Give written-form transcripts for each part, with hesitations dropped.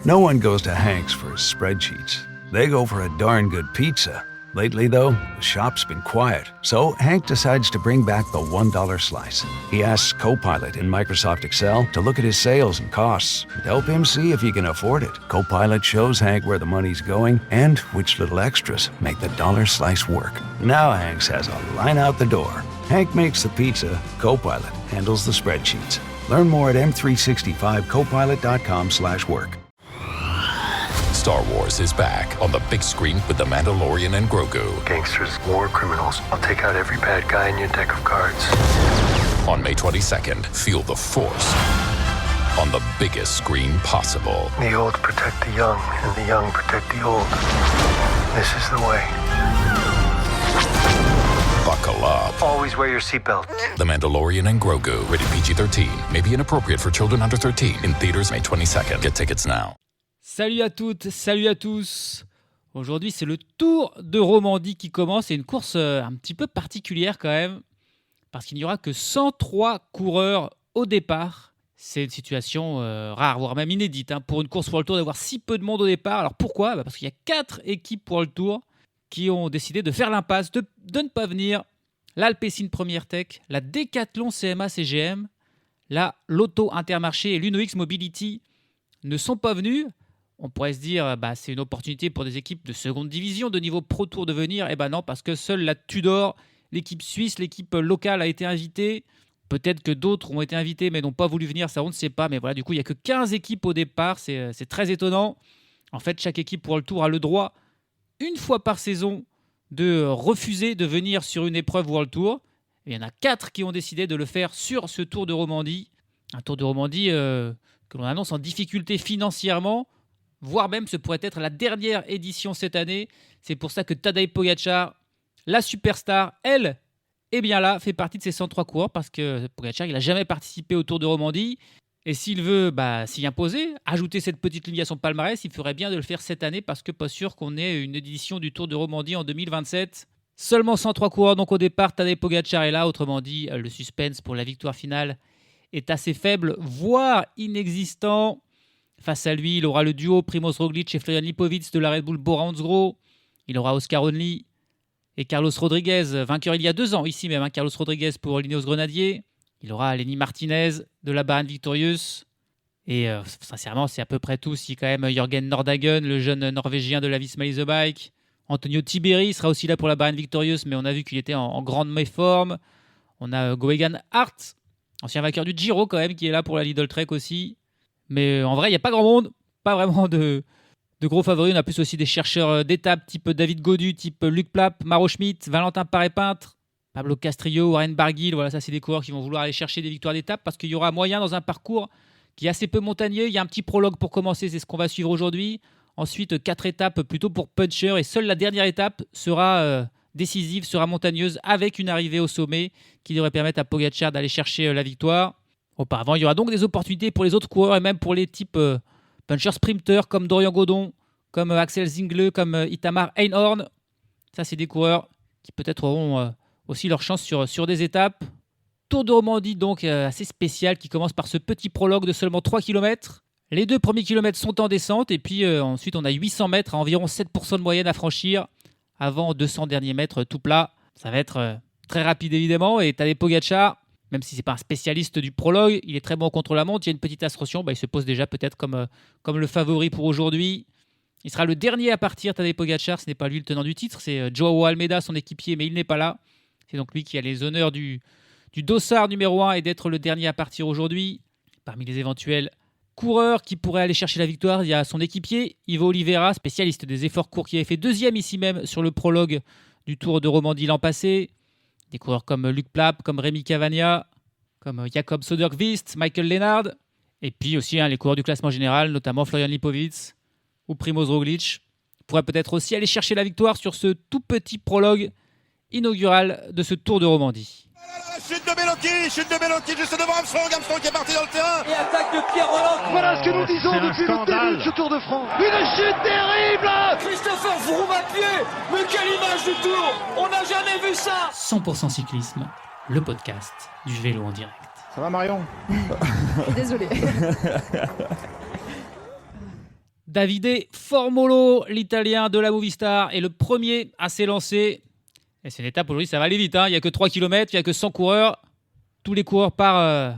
No one goes to Hank's for his spreadsheets. They go for a darn good pizza. Lately, though, the shop's been quiet, so Hank decides to bring back the $1 slice. He asks Copilot in Microsoft Excel to look at his sales and costs and help him see if he can afford it. Copilot shows Hank where the money's going and which little extras make the dollar slice work. Now Hank has a line out the door. Hank makes the pizza, Copilot handles the spreadsheets. Learn more at m365copilot.com/work. Star Wars is back on the big screen with The Mandalorian and Grogu. Gangsters, war criminals. I'll take out every bad guy in your deck of cards. On May 22nd, feel the Force on the biggest screen possible. The old protect the young, and the young protect the old. This is the way. Buckle up. Always wear your seatbelt. The Mandalorian and Grogu. Rated PG-13. May be inappropriate for children under 13. In theaters May 22nd. Get tickets now. Salut à toutes, salut à tous. Aujourd'hui, c'est le Tour de Romandie qui commence. C'est une course un petit peu particulière quand même, parce qu'il n'y aura que 103 coureurs au départ. C'est une situation rare, voire même inédite, pour une course World Tour d'avoir si peu de monde au départ. Alors pourquoi ? Parce qu'il y a 4 équipes World Tour qui ont décidé de faire l'impasse, de ne pas venir. L'Alpecin Première Tech, la Decathlon CMA CGM, la Lotto Intermarché et l'Uno X Mobility ne sont pas venus. On pourrait se dire, c'est une opportunité pour des équipes de seconde division, de niveau Pro Tour de venir. Non, parce que seule la Tudor, l'équipe suisse, l'équipe locale a été invitée. Peut-être que d'autres ont été invités mais n'ont pas voulu venir, ça on ne sait pas. Mais voilà, du coup, il n'y a que 15 équipes au départ, c'est très étonnant. En fait, chaque équipe pour le Tour a le droit, une fois par saison, de refuser de venir sur une épreuve World Tour. Et il y en a 4 qui ont décidé de le faire sur ce Tour de Romandie. Un Tour de Romandie que l'on annonce en difficulté financièrement, voire même ce pourrait être la dernière édition cette année. C'est pour ça que Tadej Pogačar, la superstar, elle, est bien là, fait partie de ces 103 coureurs, parce que Pogačar, il n'a jamais participé au Tour de Romandie. Et s'il veut s'y imposer, ajouter cette petite ligne à son palmarès, il ferait bien de le faire cette année, parce que pas sûr qu'on ait une édition du Tour de Romandie en 2027. Seulement 103 coureurs donc au départ, Tadej Pogačar est là. Autrement dit, le suspense pour la victoire finale est assez faible, voire inexistant. Face à lui, il aura le duo Primož Roglič et Florian Lipovic de la Red Bull Bora Hansgrohe. Il aura Oscar Onley et Carlos Rodriguez, vainqueur il y a 2 ans, ici même, Carlos Rodriguez pour l'Ineos Grenadier. Il aura Lenny Martinez de la Bahrain Victorious. Et sincèrement, c'est à peu près tout. Si quand même Jørgen Nordhagen, le jeune Norvégien de la Visma Lease Bike. Antonio Tiberi sera aussi là pour la Bahrain Victorious, mais on a vu qu'il était en grande méforme. On a Goegan Hart, ancien vainqueur du Giro quand même, qui est là pour la Lidl Trek aussi. Mais en vrai, il n'y a pas grand monde, pas vraiment de gros favoris. On a plus aussi des chercheurs d'étape type David Gaudu, type Luc Plapp, Maro Schmidt, Valentin Paré-Peintre, Pablo Castrillo, Warren Barguil. Voilà, ça c'est des coureurs qui vont vouloir aller chercher des victoires d'étape, parce qu'il y aura moyen dans un parcours qui est assez peu montagneux. Il y a un petit prologue pour commencer, c'est ce qu'on va suivre aujourd'hui. Ensuite, 4 étapes plutôt pour puncher, et seule la dernière étape sera décisive, sera montagneuse, avec une arrivée au sommet qui devrait permettre à Pogačar d'aller chercher la victoire. Auparavant, il y aura donc des opportunités pour les autres coureurs et même pour les types punchers sprinters comme Dorian Godon, comme Axel Zingle, comme Itamar Einhorn. Ça, c'est des coureurs qui peut-être auront aussi leur chance sur des étapes. Tour de Romandie donc assez spécial qui commence par ce petit prologue de seulement 3 km. Les 2 premiers kilomètres sont en descente et puis ensuite on a 800 mètres à environ 7% de moyenne à franchir avant 200 derniers mètres tout plat. Ça va être très rapide évidemment, et Tadej Pogačar, même si ce n'est pas un spécialiste du prologue, il est très bon contre la montre. Il y a une petite ascension, il se pose déjà peut-être comme le favori pour aujourd'hui. Il sera le dernier à partir, Tadej Pogačar. Ce n'est pas lui le tenant du titre, c'est Joao Almeida, son équipier, mais il n'est pas là. C'est donc lui qui a les honneurs du dossard numéro 1 et d'être le dernier à partir aujourd'hui. Parmi les éventuels coureurs qui pourraient aller chercher la victoire, il y a son équipier, Ivo Oliveira, spécialiste des efforts courts, qui avait fait 2e ici même sur le prologue du Tour de Romandie l'an passé. Des coureurs comme Luc Plapp, comme Rémi Cavagna, comme Jakob Söderqvist, Michael Lennard. Et puis aussi les coureurs du classement général, notamment Florian Lipovic ou Primož Roglič, pourraient peut-être aussi aller chercher la victoire sur ce tout petit prologue inaugural de ce Tour de Romandie. Chute de Bellocchi juste devant Armstrong qui est parti dans le terrain. Et attaque de Pierre Rolland. Voilà ce que nous disons depuis le début de ce Tour de France. Une chute terrible. Christopher Froome à pied. Mais quelle image du Tour. On n'a jamais vu ça. 100% cyclisme, le podcast du vélo en direct. Ça va Marion? Désolé. Davide Formolo, l'Italien de la Movistar, est le premier à s'élancer. Et c'est une étape aujourd'hui, ça va aller vite. Il n'y a que 3 km, il n'y a que 100 coureurs. Tous les coureurs partent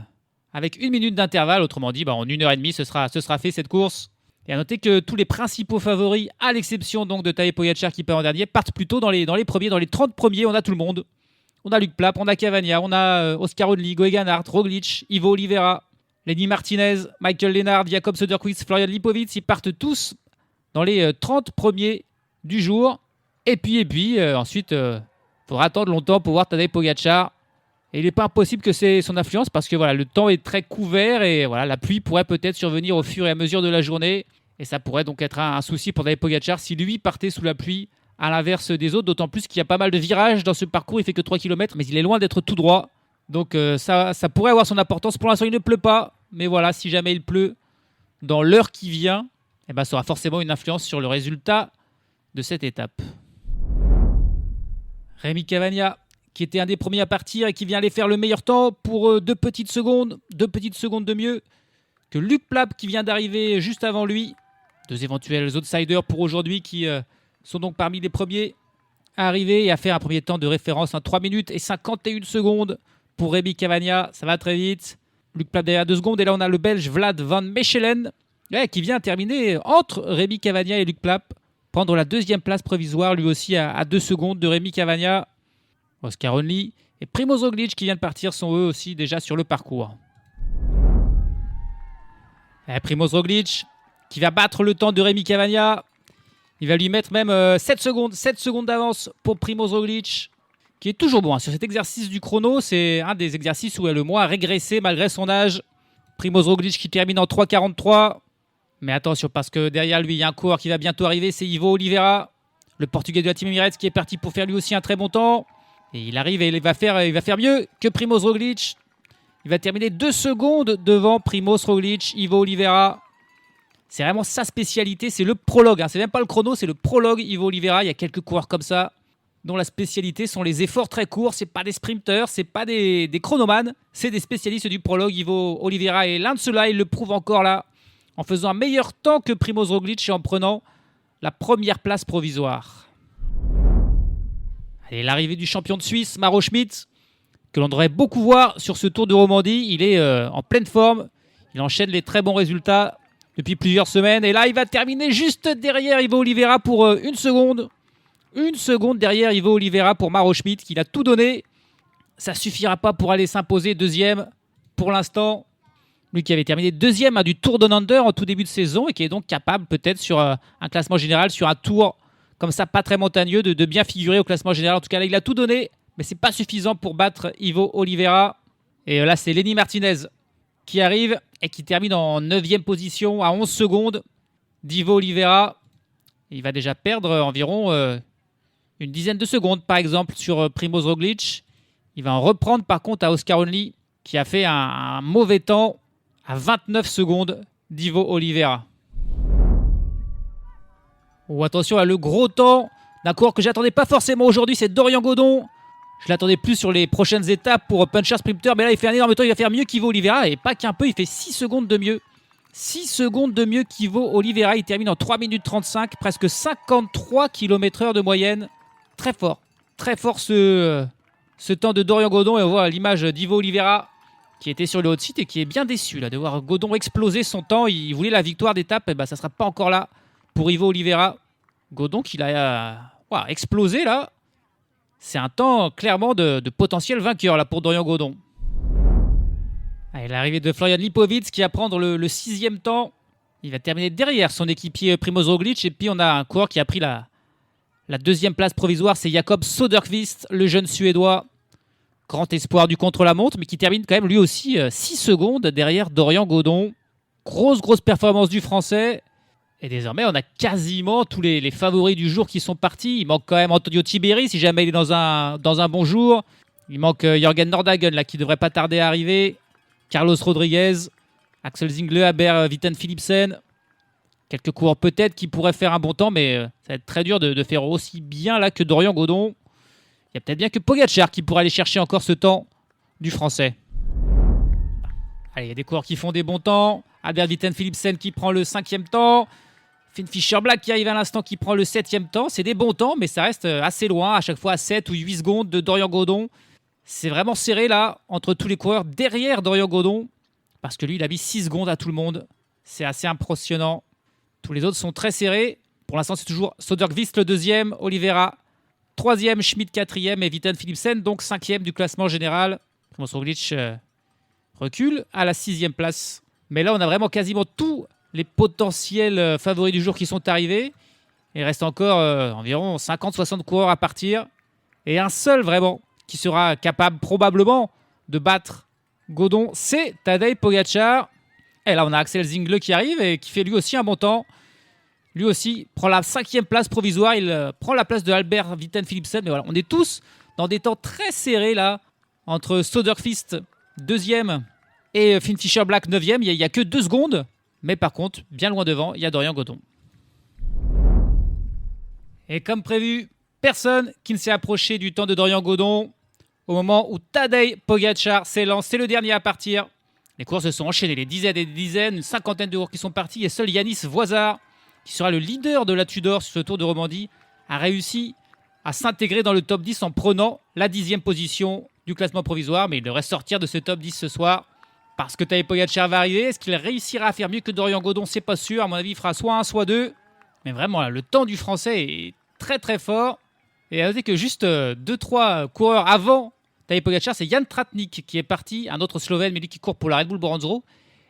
avec 1 minute d'intervalle. Autrement dit, en 1h30, ce sera fait cette course. Et à noter que tous les principaux favoris, à l'exception donc de Tadej Pogačar qui part en dernier, partent plutôt dans les premiers, dans les 30 premiers. On a tout le monde. On a Luc Plapp, on a Cavagna, on a Oscar Onley, Going Hart, Roglic, Ivo Oliveira, Lenny Martinez, Michael Lennard, Jakob Söderqvist, Florian Lipovic. Ils partent tous dans les 30 premiers du jour. Et puis ensuite, faudra attendre longtemps pour voir Tadej Pogačar. Et il n'est pas impossible que c'est son influence parce que le temps est très couvert et la pluie pourrait peut-être survenir au fur et à mesure de la journée. Et ça pourrait donc être un souci pour Tadej Pogačar si lui partait sous la pluie à l'inverse des autres. D'autant plus qu'il y a pas mal de virages dans ce parcours. Il fait que 3 km, mais il est loin d'être tout droit. Donc ça pourrait avoir son importance. Pour l'instant, il ne pleut pas. Mais si jamais il pleut dans l'heure qui vient, ça aura forcément une influence sur le résultat de cette étape. Rémi Cavagna, qui était un des premiers à partir et qui vient aller faire le meilleur temps pour 2 petites secondes de mieux que Luc Plapp qui vient d'arriver juste avant lui. 2 éventuels outsiders pour aujourd'hui qui sont donc parmi les premiers à arriver et à faire un premier temps de référence, 3 minutes et 51 secondes pour Rémi Cavagna. Ça va très vite. Luc Plapp derrière 2 secondes et là on a le Belge Vlad van Mechelen qui vient terminer entre Rémi Cavagna et Luc Plapp, prendre la 2e place provisoire lui aussi à 2 secondes de Rémi Cavagna. Oscar Onley et Primož Roglic qui vient de partir sont eux aussi déjà sur le parcours. Et Primož Roglic qui va battre le temps de Rémi Cavagna. Il va lui mettre même 7 secondes d'avance pour Primož Roglic, qui est toujours bon. Sur cet exercice du chrono, c'est un des exercices où le moins a régressé malgré son âge. Primož Roglic qui termine en 3,43. Mais attention, parce que derrière lui, il y a un coureur qui va bientôt arriver, c'est Ivo Oliveira, le Portugais de la Team Emirates, qui est parti pour faire lui aussi un très bon temps. Et il arrive et il va faire mieux que Primož Roglic. Il va terminer 2 secondes devant Primož Roglic, Ivo Oliveira. C'est vraiment sa spécialité, c'est le prologue. C'est même pas le chrono, c'est le prologue Ivo Oliveira. Il y a quelques coureurs comme ça dont la spécialité sont les efforts très courts. C'est pas des sprinteurs, c'est pas des chronomanes, c'est des spécialistes du prologue. Ivo Oliveira est l'un de ceux-là, il le prouve encore là, en faisant un meilleur temps que Primož Roglic et en prenant la première place provisoire. Allez, l'arrivée du champion de Suisse, Mauro Schmid, que l'on devrait beaucoup voir sur ce Tour de Romandie. Il est en pleine forme, il enchaîne les très bons résultats depuis plusieurs semaines. Et là, il va terminer juste derrière Ivo Oliveira pour 1 seconde. 1 seconde derrière Ivo Oliveira pour Mauro Schmid, qui a tout donné. Ça ne suffira pas pour aller s'imposer 2e pour l'instant. Lui qui avait terminé 2e du Tour Down Under en tout début de saison et qui est donc capable peut-être sur un classement général, sur un tour comme ça pas très montagneux, de bien figurer au classement général. En tout cas là il a tout donné, mais c'est pas suffisant pour battre Ivo Oliveira. Et là c'est Lenny Martinez qui arrive et qui termine en 9e position à 11 secondes d'Ivo Oliveira. Il va déjà perdre environ une dizaine de secondes par exemple sur Primož Roglic. Il va en reprendre par contre à Oscar Onley qui a fait un mauvais temps à 29 secondes d'Ivo Oliveira. Oh, attention à le gros temps d'un coureur que j'attendais pas forcément aujourd'hui, c'est Dorian Godon. Je l'attendais plus sur les prochaines étapes pour Puncher Sprinter, mais là il fait un énorme temps, il va faire mieux qu'Ivo Oliveira, et pas qu'un peu, il fait 6 secondes de mieux. 6 secondes de mieux qu'Ivo Oliveira, il termine en 3 minutes 35, presque 53 km/h de moyenne. Très fort ce temps de Dorian Godon, et on voit l'image d'Ivo Oliveira qui était sur le hot site et qui est bien déçu là, de voir Godon exploser son temps. Il voulait la victoire d'étape, et ça ne sera pas encore là pour Ivo Oliveira. Godon qui l'a explosé là. C'est un temps clairement de potentiel vainqueur là pour Dorian Godon. Allez, l'arrivée de Florian Lipovic qui va prendre le 6e temps. Il va terminer derrière son équipier Primož Roglic. Et puis on a un coureur qui a pris la 2e place provisoire. C'est Jakob Söderqvist, le jeune Suédois. Grand espoir du contre-la-montre, mais qui termine quand même lui aussi 6 secondes derrière Dorian Godon. Grosse performance du Français. Et désormais, on a quasiment tous les favoris du jour qui sont partis. Il manque quand même Antonio Tiberi, si jamais il est dans un bon jour. Il manque Jürgen Nordhagen, là, qui ne devrait pas tarder à arriver. Carlos Rodriguez, Axel Zingler, Vitten Philipsen. Quelques coureurs peut-être qui pourraient faire un bon temps, mais ça va être très dur de faire aussi bien là que Dorian Godon. Il y a peut-être bien que Pogačar qui pourrait aller chercher encore ce temps du Français. Allez, il y a des coureurs qui font des bons temps. Albert Vitten Philipsen qui prend le 5e temps. Finn Fisher Black qui arrive à l'instant, qui prend le 7e temps. C'est des bons temps, mais ça reste assez loin, à chaque fois à 7 ou 8 secondes de Dorian Godon. C'est vraiment serré là, entre tous les coureurs derrière Dorian Godon, parce que lui, il a mis 6 secondes à tout le monde. C'est assez impressionnant. Tous les autres sont très serrés. Pour l'instant, c'est toujours Söderqvist le 2e, Oliveira 3e, Schmidt 4e et Vitten Philipsen, donc 5e du classement général. Primož Roglič recule à la 6e place. Mais là, on a vraiment quasiment tous les potentiels favoris du jour qui sont arrivés. Il reste encore environ 50-60 coureurs à partir. Et un seul vraiment qui sera capable probablement de battre Godon, c'est Tadej Pogačar. Et là, on a Axel Zingle qui arrive et qui fait lui aussi un bon temps. Lui aussi prend la 5e place provisoire. Il prend la place de Albert Vitten Philipsen. Mais voilà, on est tous dans des temps très serrés là, entre Söderqvist 2e et Finn Fisher Black 9e. Il n'y a que 2 secondes. Mais par contre, bien loin devant, il y a Dorian Godon. Et comme prévu, personne qui ne s'est approché du temps de Dorian Godon au moment où Tadej Pogačar s'élance. C'est le dernier à partir. Les courses se sont enchaînées, des dizaines et des dizaines, une cinquantaine de coureurs qui sont partis. Et seul Yanis Voisard, qui sera le leader de la Tudor sur ce Tour de Romandie, a réussi à s'intégrer dans le top 10 en prenant la 10e position du classement provisoire. Mais il devrait sortir de ce top 10 ce soir, parce que Tadej Pogačar va arriver. Est-ce qu'il réussira à faire mieux que Dorian Godon? C'est pas sûr. À mon avis, il fera soit 1, soit 2. Mais vraiment, là, le temps du Français est très très fort. Et à noter que juste 2-3 coureurs avant Tadej Pogačar, c'est Jan Tratnik qui est parti, un autre Slovène, mais lui qui court pour la Red Bull Boranzoro.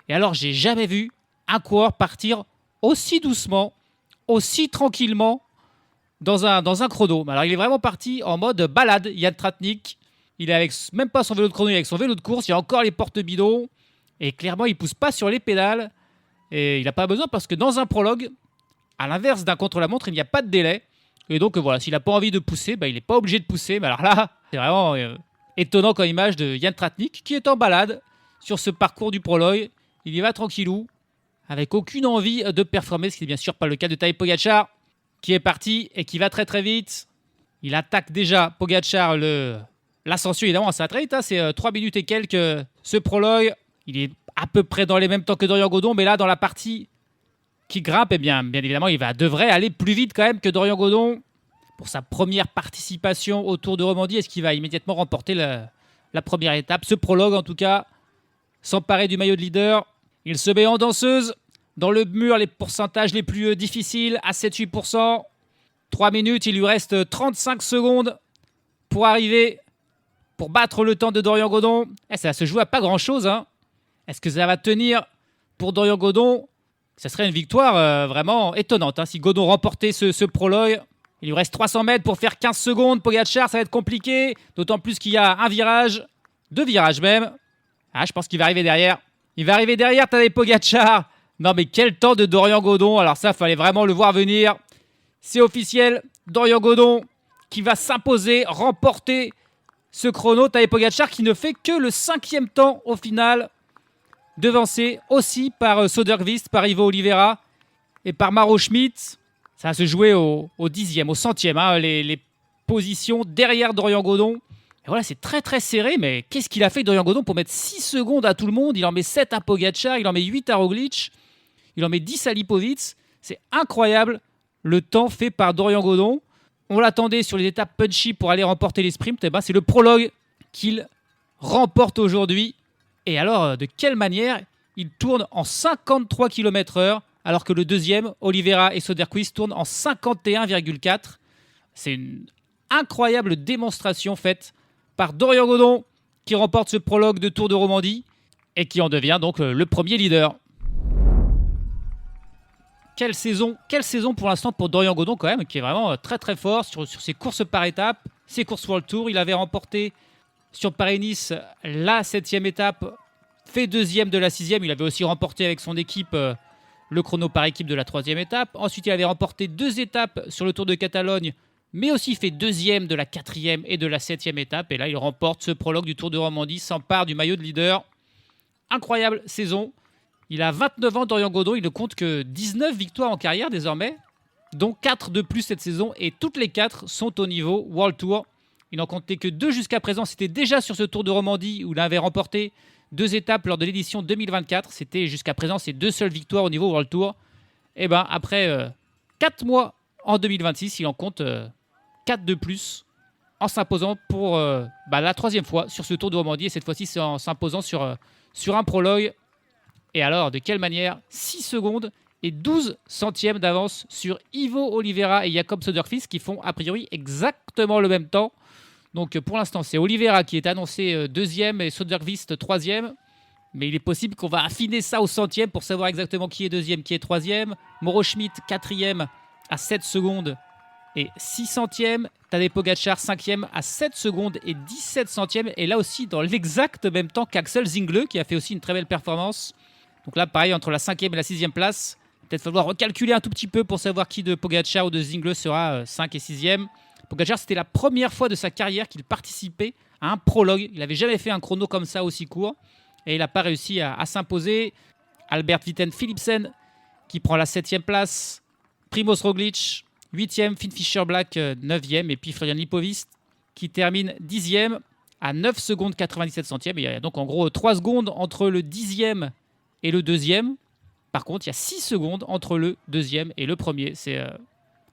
Et alors, j'ai jamais vu un coureur partir aussi doucement, aussi tranquillement dans un chrono. Alors, il est vraiment parti en mode balade, Jan Tratnik. Il est avec même pas son vélo de chrono, il est avec son vélo de course. Il y a encore les portes bidons. Et clairement, il pousse pas sur les pédales. Et il n'a pas besoin parce que dans un prologue, à l'inverse d'un contre-la-montre, il n'y a pas de délai. Et donc voilà, s'il n'a pas envie de pousser, il n'est pas obligé de pousser. Mais alors là, c'est vraiment étonnant comme image de Jan Tratnik qui est en balade sur ce parcours du prologue. Il y va tranquillou, avec aucune envie de performer, ce qui n'est bien sûr pas le cas de Tadej Pogačar, qui est parti et qui va très très vite. Il attaque déjà Pogačar l'ascension, évidemment, ça va très vite. C'est 3 minutes et quelques ce prologue. Il est à peu près dans les mêmes temps que Dorian Godon, mais là, dans la partie qui grimpe, bien évidemment, il devrait aller plus vite quand même que Dorian Godon pour sa première participation au Tour de Romandie. Est-ce qu'il va immédiatement remporter la première étape? Ce prologue, en tout cas, s'emparer du maillot de leader. Il se met en danseuse dans le mur, les pourcentages les plus difficiles, à 7-8%. 3 minutes, il lui reste 35 secondes pour arriver, pour battre le temps de Dorian Godon. Ça se joue à pas grand-chose. Est-ce que ça va tenir pour Dorian Godon? Ça serait une victoire vraiment étonnante. Si Godon remportait ce prologue, il lui reste 300 mètres pour faire 15 secondes. Pogačar, ça va être compliqué. D'autant plus qu'il y a un virage, 2 virages même. Je pense qu'il va arriver derrière. Il va arriver derrière Tadej Pogačar. Non mais quel temps de Dorian Godon. Alors ça, il fallait vraiment le voir venir. C'est officiel. Dorian Godon qui va s'imposer, remporter ce chrono. Tadej Pogačar qui ne fait que le 5e temps au final. Devancé aussi par Söderqvist, par Ivo Oliveira et par Maro Schmidt. Ça va se jouer au 10e, au 100e, les positions derrière Dorian Godon. Et voilà, c'est très très serré, mais qu'est-ce qu'il a fait Dorian Godon pour mettre 6 secondes à tout le monde? Il en met 7 à Pogačar, il en met 8 à Roglič, il en met 10 à Lipovic. C'est incroyable le temps fait par Dorian Godon. On l'attendait sur les étapes punchy pour aller remporter les sprints. C'est le prologue qu'il remporte aujourd'hui. Et alors, de quelle manière il tourne en 53 km/h, alors que le deuxième, Oliveira et Söderqvist, tournent en 51,4. C'est une incroyable démonstration faite par Dorian Godon, qui remporte ce prologue de Tour de Romandie et qui en devient donc le premier leader. Quelle saison pour l'instant pour Dorian Godon quand même, qui est vraiment très très fort sur ses courses par étapes, ses courses World Tour. Il avait remporté sur Paris-Nice la 7e étape, fait 2e de la 6e. Il avait aussi remporté avec son équipe le chrono par équipe de la 3e étape. Ensuite, il avait remporté 2 étapes sur le Tour de Catalogne, mais aussi fait 2e de la 4e et de la 7e étape. Et là, il remporte ce prologue du Tour de Romandie, s'empare du maillot de leader. Incroyable saison. Il a 29 ans, Dorian Godon. Il ne compte que 19 victoires en carrière désormais, dont 4 de plus cette saison. Et toutes les 4 sont au niveau World Tour. Il n'en comptait que 2 jusqu'à présent. C'était déjà sur ce Tour de Romandie où il avait remporté 2 étapes lors de l'édition 2024. C'était jusqu'à présent ses 2 seules victoires au niveau World Tour. Et après 4 mois en 2026. Il en compte 4 de plus en s'imposant pour la 3e fois sur ce Tour de Romandie. Et cette fois-ci, c'est en s'imposant sur un prologue. Et alors, de quelle manière? 6 secondes et 12 centièmes d'avance sur Ivo Oliveira et Jakob Söderqvist qui font a priori exactement le même temps. Donc pour l'instant, c'est Oliveira qui est annoncé 2e et Söderqvist 3e. Mais il est possible qu'on va affiner ça au centième pour savoir exactement qui est 2e, qui est 3e. Mauro Schmidt 4e à 7 secondes et 6 centièmes. Tadej Pogacar 5e à 7 secondes et 17 centièmes. Et là aussi dans l'exact même temps qu'Axel Zingle qui a fait aussi une très belle performance. Donc là pareil entre la 5e et la 6e place. Peut-être falloir recalculer un tout petit peu pour savoir qui de Pogacar ou de Zingle sera 5 et 6e. Pogacar, c'était la première fois de sa carrière qu'il participait à un prologue. Il n'avait jamais fait un chrono comme ça aussi court. Et il n'a pas réussi à s'imposer. Albert Witten Philipsen qui prend la 7e place. Primoz Roglic 8e. Finn Fischer Black 9e. Et puis Florian Lipovist qui termine 10e à 9 secondes 97 centièmes. Et il y a donc en gros 3 secondes entre le 10e et le 2e. Par contre, il y a 6 secondes entre le 2e et le 1er. C'est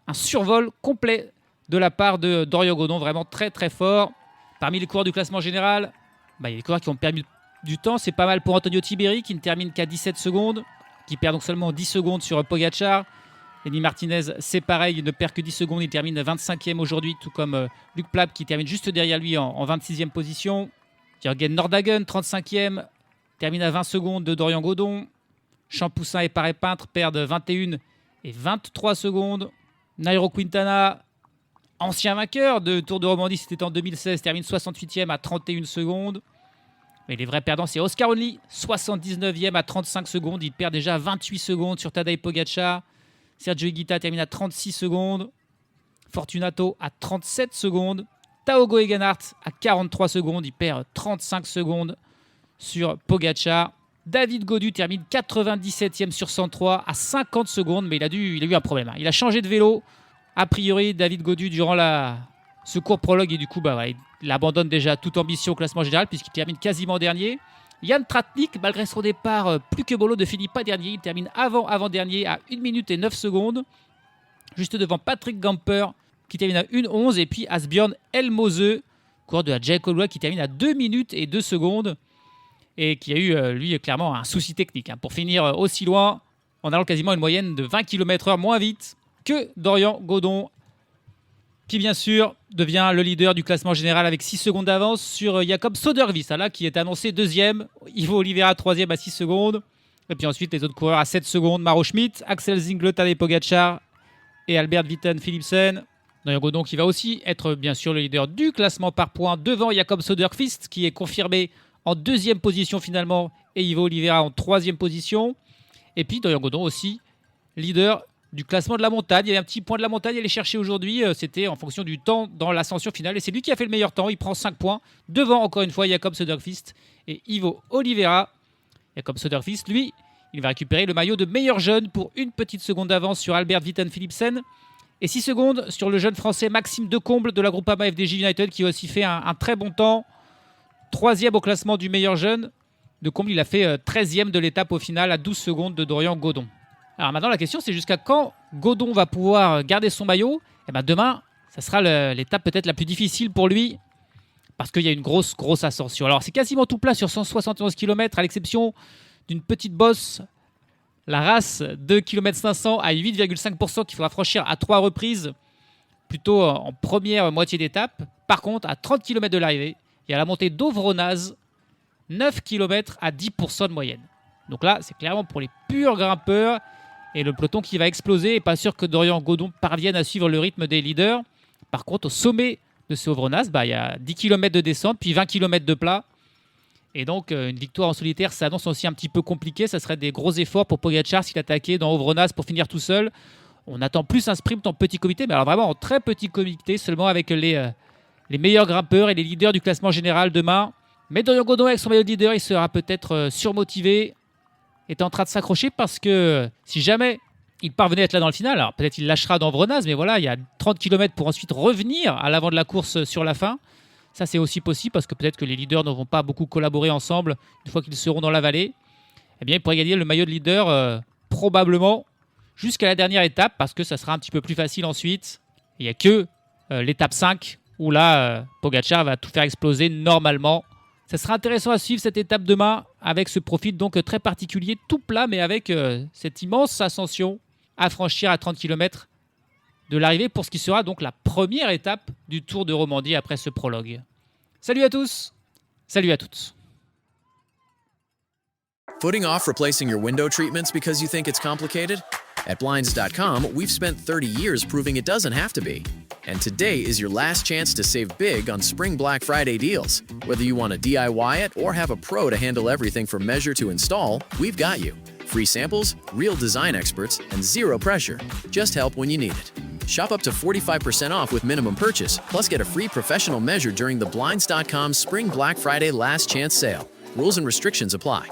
un survol complet de la part de Dorian Godon, vraiment très très fort. Parmi les coureurs du classement général, il y a des coureurs qui ont perdu du temps. C'est pas mal pour Antonio Tiberi qui ne termine qu'à 17 secondes, qui perd donc seulement 10 secondes sur Pogacar. Lenny Martinez, c'est pareil, il ne perd que 10 secondes, il termine 25e aujourd'hui, tout comme Luc Plapp qui termine juste derrière lui en 26e position. Jürgen Nordhagen, 35e, termine à 20 secondes de Dorian Godon. Champoussin et Paré-Peintre perdent 21 et 23 secondes. Nairo Quintana, ancien vainqueur de Tour de Romandie, c'était en 2016, termine 68e à 31 secondes. Mais les vrais perdants, c'est Oscar Onley, 79e à 35 secondes. Il perd déjà 28 secondes sur Tadej Pogacar. Sergio Higuita termine à 36 secondes. Fortunato à 37 secondes. Tao Geoghegan-Hart à 43 secondes. Il perd 35 secondes sur Pogacar. David Gaudu termine 97e sur 103 à 50 secondes. Mais il a eu un problème. Il a changé de vélo. A priori, David Gaudu, durant ce court prologue, et du coup, il abandonne déjà toute ambition au classement général puisqu'il termine quasiment dernier. Jan Tratnik, malgré son départ plus que mollo, ne finit pas dernier. Il termine avant-dernier à 1 minute et 9 secondes. Juste devant Patrick Gamper qui termine à 1:11. Et puis Asbjørn Elmose, coureur de la Jake Olua, qui termine à 2 minutes et 2 secondes. Et qui a eu, lui, clairement un souci technique pour finir aussi loin en allant quasiment une moyenne de 20 km/h moins vite que Dorian Godon, qui bien sûr devient le leader du classement général avec 6 secondes d'avance sur Jakob Söderqvist, là, qui est annoncé 2e, Ivo Oliveira 3e à 6 secondes, et puis ensuite les autres coureurs à 7 secondes, Mauro Schmidt, Axel Zingle, Tadej Pogacar et Albert Witten Philipsen. Dorian Godon qui va aussi être bien sûr le leader du classement par points devant Jakob Söderqvist, qui est confirmé en 2e position finalement, et Ivo Oliveira en 3e position. Et puis Dorian Godon aussi leader du classement de la montagne. Il y avait un petit point de la montagne à aller chercher aujourd'hui. C'était en fonction du temps dans l'ascension finale. Et c'est lui qui a fait le meilleur temps. Il prend 5 points devant, encore une fois, Jakob Söderqvist et Ivo Oliveira. Jakob Söderqvist, lui, il va récupérer le maillot de meilleur jeune pour une petite seconde d'avance sur Albert Witten Philipsen. Et 6 secondes sur le jeune français Maxime Decomble de la Groupama FDJ United, qui a aussi fait un très bon temps. 3e au classement du meilleur jeune. Decomble, il a fait 13e de l'étape au final à 12 secondes de Dorian Godon. Alors maintenant, la question, c'est jusqu'à quand Godon va pouvoir garder son maillot. Et demain, ça sera l'étape peut-être la plus difficile pour lui parce qu'il y a une grosse ascension. Alors, c'est quasiment tout plat sur 171 km à l'exception d'une petite bosse, la race de km 500 à 8,5% qu'il faudra franchir à 3 reprises, plutôt en première moitié d'étape. Par contre, à 30 km de l'arrivée, il y a la montée d'Ovronaz, 9 km à 10% de moyenne. Donc là, c'est clairement pour les purs grimpeurs. Et le peloton qui va exploser. Et pas sûr que Dorian Godon parvienne à suivre le rythme des leaders. Par contre, au sommet de ce Ovronaz, il y a 10 km de descente, puis 20 km de plat. Et donc, une victoire en solitaire s'annonce aussi un petit peu compliqué. Ça serait des gros efforts pour Pogacar s'il attaquait dans Ovronaz pour finir tout seul. On attend plus un sprint en petit comité, mais alors vraiment en très petit comité, seulement avec les meilleurs grimpeurs et les leaders du classement général demain. Mais Dorian Godon, avec son maillot de leader, il sera peut-être surmotivé, est en train de s'accrocher parce que si jamais il parvenait à être là dans le final, alors peut-être il lâchera dans Vrenaz, mais voilà, il y a 30 km pour ensuite revenir à l'avant de la course sur la fin. Ça, c'est aussi possible parce que peut-être que les leaders ne vont pas beaucoup collaborer ensemble une fois qu'ils seront dans la vallée. Eh bien, il pourrait gagner le maillot de leader probablement jusqu'à la dernière étape parce que ça sera un petit peu plus facile ensuite. Il n'y a que l'étape 5 où là, Pogačar va tout faire exploser normalement. Ça sera intéressant à suivre cette étape demain avec ce profil donc très particulier, tout plat, mais avec cette immense ascension à franchir à 30 km de l'arrivée pour ce qui sera donc la première étape du Tour de Romandie après ce prologue. Salut à tous, salut à toutes. Putting off replacing your window treatments because you think it's complicated? At Blinds.com, we've spent 30 years proving it doesn't have to be. And today is your last chance to save big on Spring Black Friday deals. Whether you want to DIY it or have a pro to handle everything from measure to install, we've got you. Free samples, real design experts, and zero pressure. Just help when you need it. Shop up to 45% off with minimum purchase, plus get a free professional measure during the Blinds.com Spring Black Friday Last Chance sale. Rules and restrictions apply.